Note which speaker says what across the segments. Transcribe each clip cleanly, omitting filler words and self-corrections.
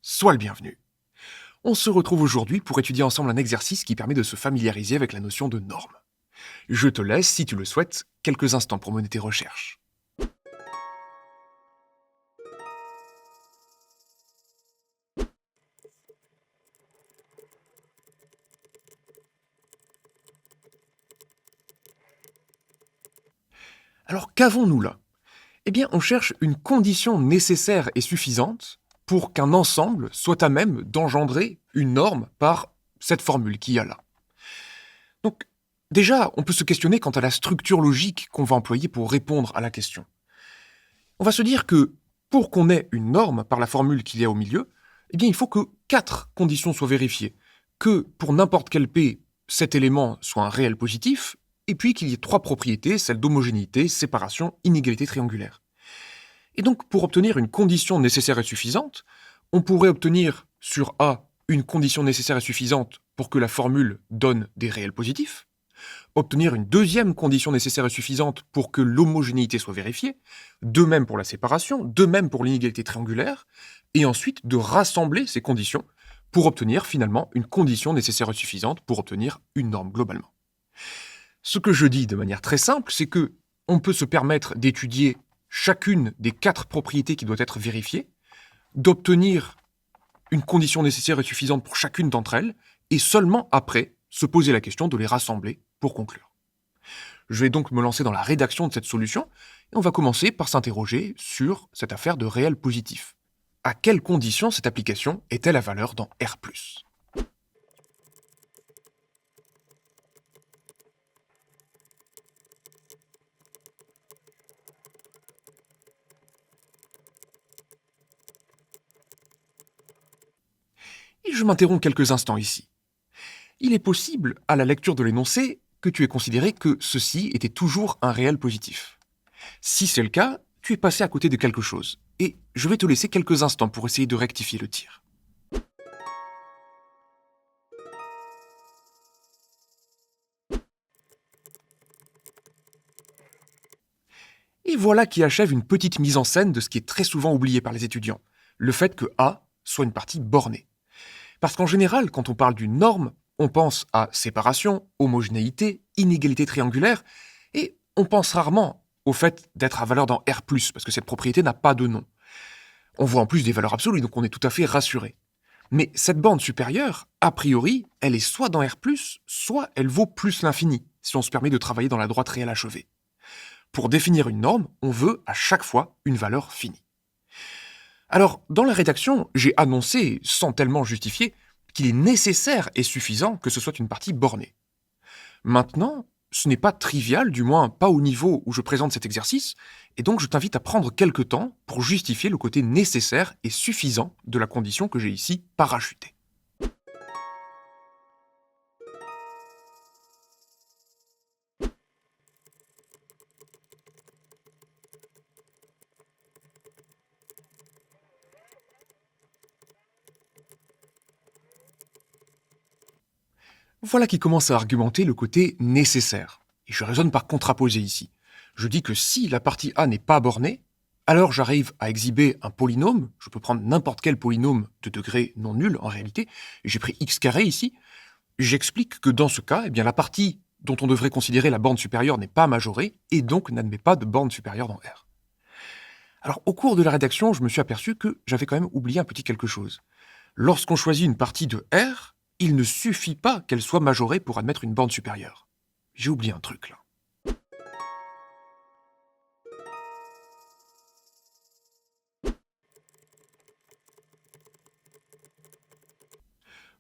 Speaker 1: sois le bienvenu. On se retrouve aujourd'hui pour étudier ensemble un exercice qui permet de se familiariser avec la notion de norme. Je te laisse, si tu le souhaites, quelques instants pour mener tes recherches. Alors qu'avons-nous là? Eh bien, on cherche une condition nécessaire et suffisante pour qu'un ensemble soit à même d'engendrer une norme par cette formule qu'il y a là. Donc, déjà, on peut se questionner quant à la structure logique qu'on va employer pour répondre à la question. On va se dire que pour qu'on ait une norme par la formule qu'il y a au milieu, eh bien, il faut que 4 conditions soient vérifiées. Que pour n'importe quel P, cet élément soit un réel positif, et puis qu'il y ait 3 propriétés, celles d'homogénéité, séparation, inégalité triangulaire. Et donc, pour obtenir une condition nécessaire et suffisante, on pourrait obtenir sur A une condition nécessaire et suffisante pour que la formule donne des réels positifs, obtenir une deuxième condition nécessaire et suffisante pour que l'homogénéité soit vérifiée, de même pour la séparation, de même pour l'inégalité triangulaire, et ensuite de rassembler ces conditions pour obtenir finalement une condition nécessaire et suffisante pour obtenir une norme globalement. Ce que je dis de manière très simple, c'est que on peut se permettre d'étudier chacune des 4 propriétés qui doivent être vérifiées, d'obtenir une condition nécessaire et suffisante pour chacune d'entre elles, et seulement après se poser la question de les rassembler pour conclure. Je vais donc me lancer dans la rédaction de cette solution, et on va commencer par s'interroger sur cette affaire de réel positif. À quelles conditions cette application est-elle à valeur dans R+. Et je m'interromps quelques instants ici. Il est possible, à la lecture de l'énoncé, que tu aies considéré que ceci était toujours un réel positif. Si c'est le cas, tu es passé à côté de quelque chose, et je vais te laisser quelques instants pour essayer de rectifier le tir. Et voilà qui achève une petite mise en scène de ce qui est très souvent oublié par les étudiants, le fait que A soit une partie bornée. Parce qu'en général, quand on parle d'une norme, on pense à séparation, homogénéité, inégalité triangulaire, et on pense rarement au fait d'être à valeur dans R+, parce que cette propriété n'a pas de nom. On voit en plus des valeurs absolues, donc on est tout à fait rassuré. Mais cette bande supérieure, a priori, elle est soit dans R+, soit elle vaut plus l'infini, si on se permet de travailler dans la droite réelle achevée. Pour définir une norme, on veut à chaque fois une valeur finie. Alors, dans la rédaction, j'ai annoncé, sans tellement justifier, qu'il est nécessaire et suffisant que ce soit une partie bornée. Maintenant, ce n'est pas trivial, du moins pas au niveau où je présente cet exercice, et donc je t'invite à prendre quelques temps pour justifier le côté nécessaire et suffisant de la condition que j'ai ici parachutée. Voilà qui commence à argumenter le côté nécessaire. Et je raisonne par contraposé ici. Je dis que si la partie A n'est pas bornée, alors j'arrive à exhiber un polynôme, je peux prendre n'importe quel polynôme de degré non nul en réalité, et j'ai pris x carré ici. J'explique que dans ce cas, eh bien, la partie dont on devrait considérer la borne supérieure n'est pas majorée, et donc n'admet pas de borne supérieure dans R. Alors au cours de la rédaction, je me suis aperçu que j'avais quand même oublié un petit quelque chose. Lorsqu'on choisit une partie de R, il ne suffit pas qu'elle soit majorée pour admettre une borne supérieure. J'ai oublié un truc là.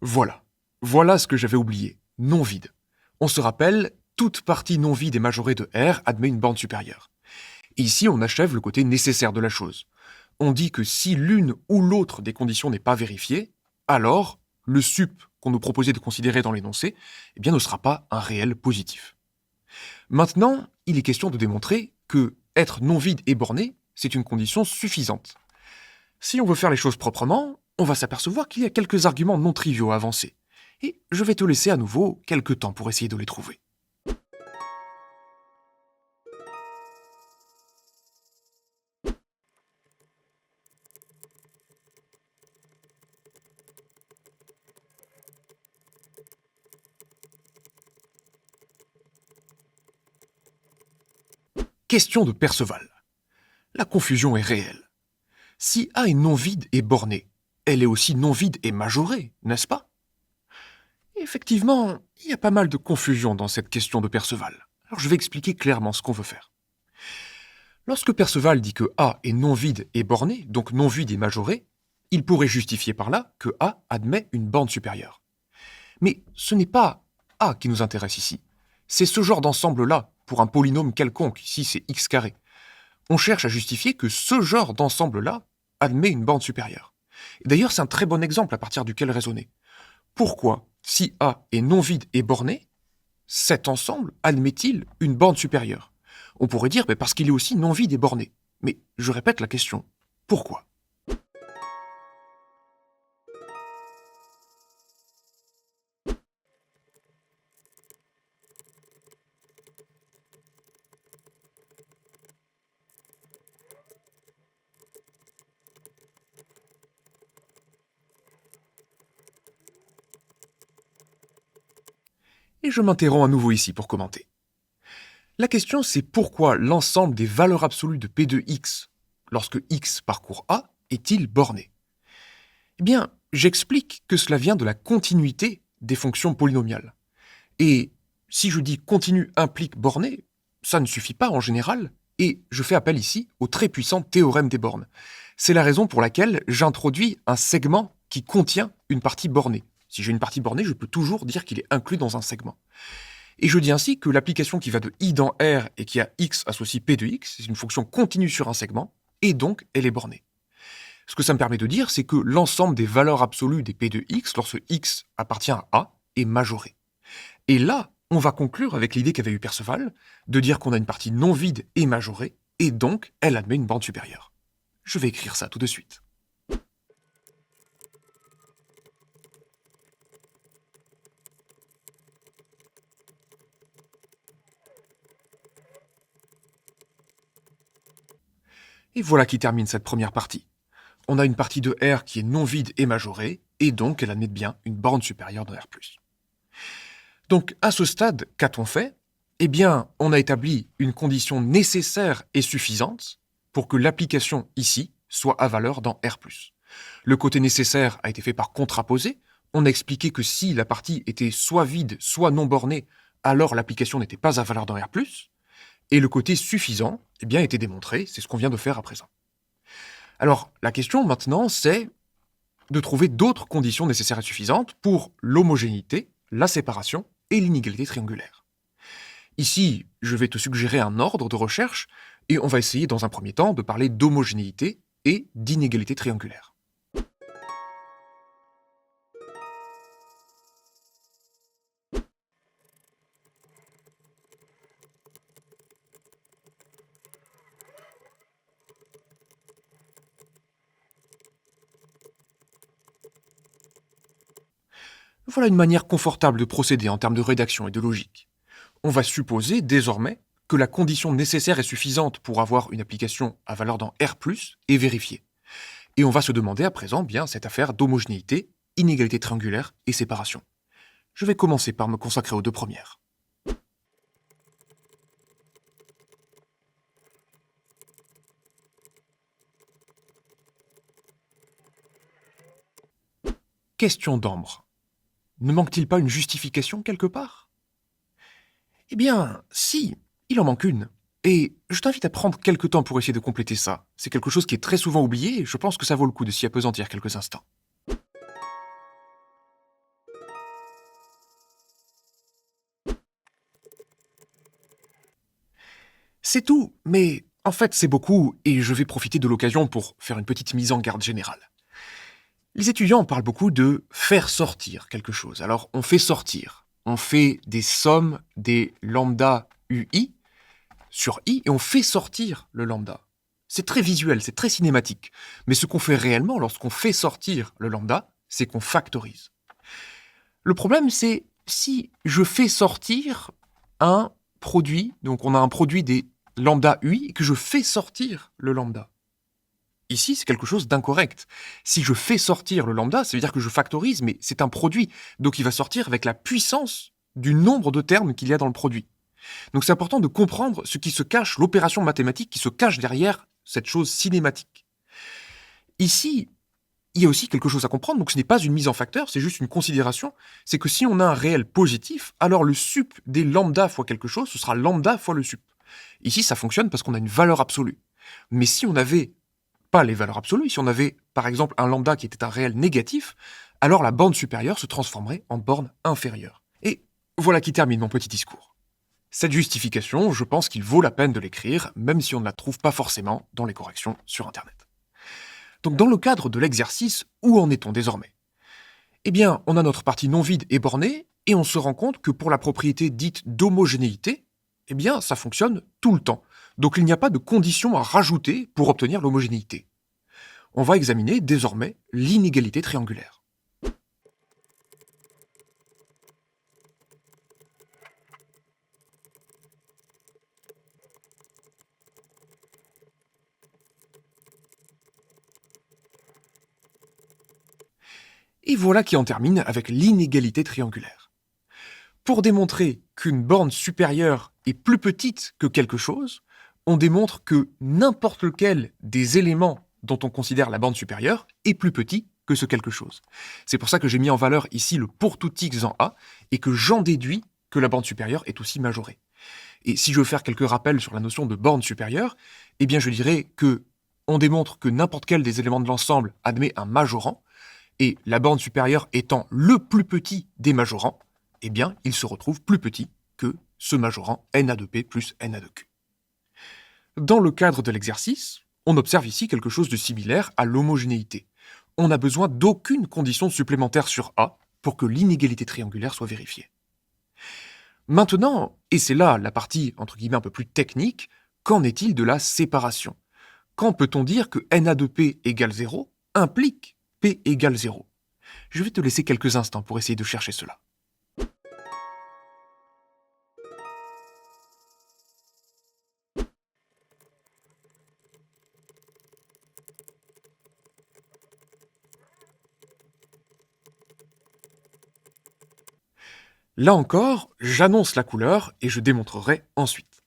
Speaker 1: Voilà. Voilà ce que j'avais oublié. Non vide. On se rappelle, toute partie non vide et majorée de R admet une borne supérieure. Et ici, on achève le côté nécessaire de la chose. On dit que si l'une ou l'autre des conditions n'est pas vérifiée, alors le sup qu'on nous proposait de considérer dans l'énoncé, eh bien, ne sera pas un réel positif. Maintenant, il est question de démontrer que être non vide et borné, c'est une condition suffisante. Si on veut faire les choses proprement, on va s'apercevoir qu'il y a quelques arguments non triviaux à avancer. Et je vais te laisser à nouveau quelques temps pour essayer de les trouver. Question de Perceval. La confusion est réelle. Si A est non vide et bornée, elle est aussi non vide et majorée, n'est-ce pas? Effectivement, il y a pas mal de confusion dans cette question de Perceval. Alors je vais expliquer clairement ce qu'on veut faire. Lorsque Perceval dit que A est non vide et borné, donc non vide et majoré, il pourrait justifier par là que A admet une borne supérieure. Mais ce n'est pas A qui nous intéresse ici. C'est ce genre d'ensemble-là, pour un polynôme quelconque, ici c'est x carré. On cherche à justifier que ce genre d'ensemble-là admet une borne supérieure. Et d'ailleurs, c'est un très bon exemple à partir duquel raisonner. Pourquoi, si A est non vide et borné, cet ensemble admet-il une borne supérieure? On pourrait dire parce qu'il est aussi non vide et borné. Mais je répète la question. Pourquoi? Et je m'interromps à nouveau ici pour commenter. La question, c'est pourquoi l'ensemble des valeurs absolues de P de x, lorsque x parcourt A, est-il borné? Eh bien, j'explique que cela vient de la continuité des fonctions polynomiales. Et si je dis continu implique borné, ça ne suffit pas en général, et je fais appel ici au très puissant théorème des bornes. C'est la raison pour laquelle j'introduis un segment qui contient une partie bornée. Si j'ai une partie bornée, je peux toujours dire qu'il est inclus dans un segment. Et je dis ainsi que l'application qui va de i dans R et qui a x associe p de x, c'est une fonction continue sur un segment, et donc elle est bornée. Ce que ça me permet de dire, c'est que l'ensemble des valeurs absolues des p de x, lorsque x appartient à A, est majoré. Et là, on va conclure avec l'idée qu'avait eu Perceval, de dire qu'on a une partie non vide et majorée, et donc elle admet une borne supérieure. Je vais écrire ça tout de suite. Et voilà qui termine cette première partie. On a une partie de R qui est non vide et majorée, et donc elle admet bien une borne supérieure dans R+. Donc à ce stade, qu'a-t-on fait? Eh bien, on a établi une condition nécessaire et suffisante pour que l'application ici soit à valeur dans R+. Le côté nécessaire a été fait par contraposé. On a expliqué que si la partie était soit vide, soit non bornée, alors l'application n'était pas à valeur dans R+. Et le côté suffisant, eh bien, était démontré, c'est ce qu'on vient de faire à présent. Alors, la question maintenant, c'est de trouver d'autres conditions nécessaires et suffisantes pour l'homogénéité, la séparation et l'inégalité triangulaire. Ici, je vais te suggérer un ordre de recherche et on va essayer dans un premier temps de parler d'homogénéité et d'inégalité triangulaire. Voilà une manière confortable de procéder en termes de rédaction et de logique. On va supposer désormais que la condition nécessaire et suffisante pour avoir une application à valeur dans R+, est vérifiée. Et on va se demander à présent bien cette affaire d'homogénéité, inégalité triangulaire et séparation. Je vais commencer par me consacrer aux deux premières. Question d'Ambre. Ne manque-t-il pas une justification quelque part? Eh bien, si, il en manque une. Et je t'invite à prendre quelques temps pour essayer de compléter ça. C'est quelque chose qui est très souvent oublié et je pense que ça vaut le coup de s'y appesantir quelques instants. C'est tout, mais en fait c'est beaucoup et je vais profiter de l'occasion pour faire une petite mise en garde générale. Les étudiants parlent beaucoup de faire sortir quelque chose. Alors on fait sortir, on fait des sommes des lambda UI sur I et on fait sortir le lambda. C'est très visuel, c'est très cinématique. Mais ce qu'on fait réellement lorsqu'on fait sortir le lambda, c'est qu'on factorise. Le problème, c'est si je fais sortir un produit, donc on a un produit des lambda UI, et que je fais sortir le lambda. Ici, c'est quelque chose d'incorrect. Si je fais sortir le lambda, ça veut dire que je factorise, mais c'est un produit. Donc il va sortir avec la puissance du nombre de termes qu'il y a dans le produit. Donc c'est important de comprendre ce qui se cache, l'opération mathématique qui se cache derrière cette chose cinématique. Ici, il y a aussi quelque chose à comprendre, donc ce n'est pas une mise en facteur, c'est juste une considération, c'est que si on a un réel positif, alors le sup des lambda fois quelque chose, ce sera lambda fois le sup. Ici, ça fonctionne parce qu'on a une valeur absolue. Mais si on n'avait pas les valeurs absolues, si on avait par exemple un lambda qui était un réel négatif, alors la borne supérieure se transformerait en borne inférieure. Et voilà qui termine mon petit discours. Cette justification, je pense qu'il vaut la peine de l'écrire, même si on ne la trouve pas forcément dans les corrections sur Internet. Donc dans le cadre de l'exercice, où en est-on désormais? Eh bien, on a notre partie non vide et bornée, et on se rend compte que pour la propriété dite d'homogénéité, eh bien, ça fonctionne tout le temps. Donc il n'y a pas de condition à rajouter pour obtenir l'homogénéité. On va examiner désormais l'inégalité triangulaire. Et voilà qui en termine avec l'inégalité triangulaire. Pour démontrer qu'une borne supérieure est plus petite que quelque chose, on démontre que n'importe lequel des éléments dont on considère la borne supérieure est plus petit que ce quelque chose. C'est pour ça que j'ai mis en valeur ici le pour tout x en A, et que j'en déduis que la borne supérieure est aussi majorée. Et si je veux faire quelques rappels sur la notion de borne supérieure, eh bien je dirais que on démontre que n'importe quel des éléments de l'ensemble admet un majorant, et la borne supérieure étant le plus petit des majorants, eh bien, il se retrouve plus petit que ce majorant na de p plus na de q. Dans le cadre de l'exercice, on observe ici quelque chose de similaire à l'homogénéité. On n'a besoin d'aucune condition supplémentaire sur A pour que l'inégalité triangulaire soit vérifiée. Maintenant, et c'est là la partie entre guillemets un peu plus technique, qu'en est-il de la séparation? Quand peut-on dire que na de p égale 0 implique p égale 0? Je vais te laisser quelques instants pour essayer de chercher cela. Là encore, j'annonce la couleur et je démontrerai ensuite.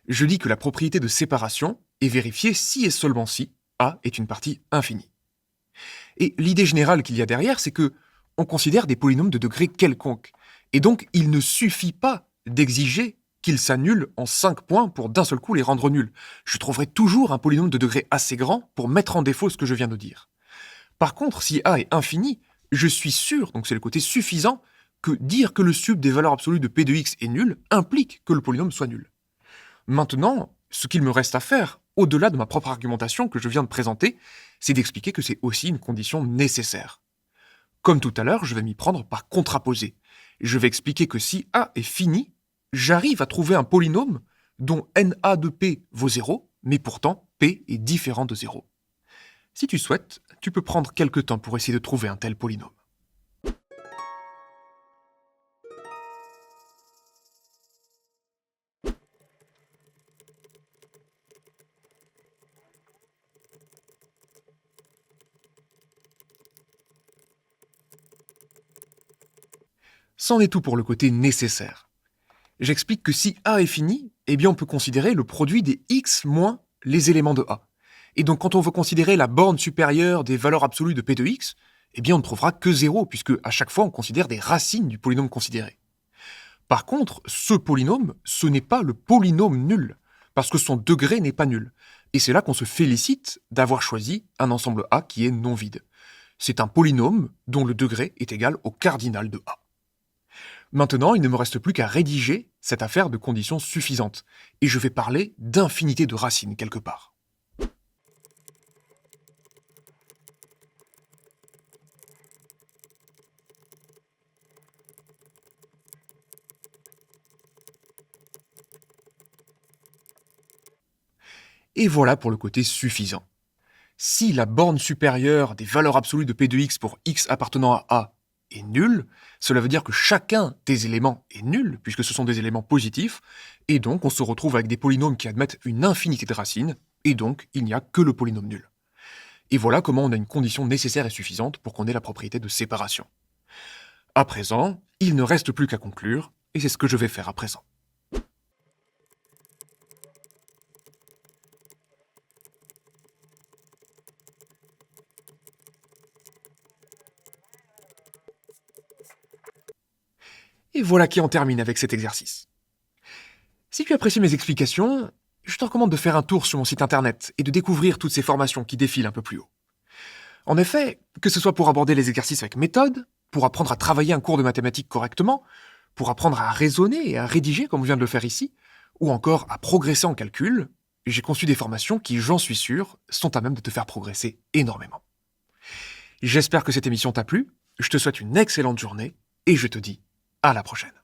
Speaker 1: Je dis que la propriété de séparation est vérifiée si et seulement si A est une partie infinie. Et l'idée générale qu'il y a derrière, c'est que on considère des polynômes de degré quelconque. Et donc, il ne suffit pas d'exiger qu'ils s'annulent en 5 points pour d'un seul coup les rendre nuls. Je trouverai toujours un polynôme de degré assez grand pour mettre en défaut ce que je viens de dire. Par contre, si A est infini, je suis sûr, donc c'est le côté suffisant, que dire que le sub des valeurs absolues de p de x est nul implique que le polynôme soit nul. Maintenant, ce qu'il me reste à faire, au-delà de ma propre argumentation que je viens de présenter, c'est d'expliquer que c'est aussi une condition nécessaire. Comme tout à l'heure, je vais m'y prendre par contraposé. Je vais expliquer que si A est fini, j'arrive à trouver un polynôme dont na de p vaut 0, mais pourtant p est différent de 0. Si tu souhaites, tu peux prendre quelques temps pour essayer de trouver un tel polynôme. C'en est tout pour le côté nécessaire. J'explique que si A est fini, eh bien on peut considérer le produit des x moins les éléments de A. Et donc quand on veut considérer la borne supérieure des valeurs absolues de p de x, eh bien on ne trouvera que 0, puisque à chaque fois on considère des racines du polynôme considéré. Par contre, ce polynôme, ce n'est pas le polynôme nul, parce que son degré n'est pas nul. Et c'est là qu'on se félicite d'avoir choisi un ensemble A qui est non vide. C'est un polynôme dont le degré est égal au cardinal de A. Maintenant, il ne me reste plus qu'à rédiger cette affaire de conditions suffisantes, et je vais parler d'infinité de racines quelque part. Et voilà pour le côté suffisant. Si la borne supérieure des valeurs absolues de p de x pour x appartenant à A est nulle, cela veut dire que chacun des éléments est nul, puisque ce sont des éléments positifs, et donc on se retrouve avec des polynômes qui admettent une infinité de racines, et donc il n'y a que le polynôme nul. Et voilà comment on a une condition nécessaire et suffisante pour qu'on ait la propriété de séparation. À présent, il ne reste plus qu'à conclure, et c'est ce que je vais faire à présent. Et voilà qui en termine avec cet exercice. Si tu apprécies mes explications, je te recommande de faire un tour sur mon site internet et de découvrir toutes ces formations qui défilent un peu plus haut. En effet, que ce soit pour aborder les exercices avec méthode, pour apprendre à travailler un cours de mathématiques correctement, pour apprendre à raisonner et à rédiger comme je viens de le faire ici, ou encore à progresser en calcul, j'ai conçu des formations qui, j'en suis sûr, sont à même de te faire progresser énormément. J'espère que cette émission t'a plu, je te souhaite une excellente journée et je te dis à la prochaine.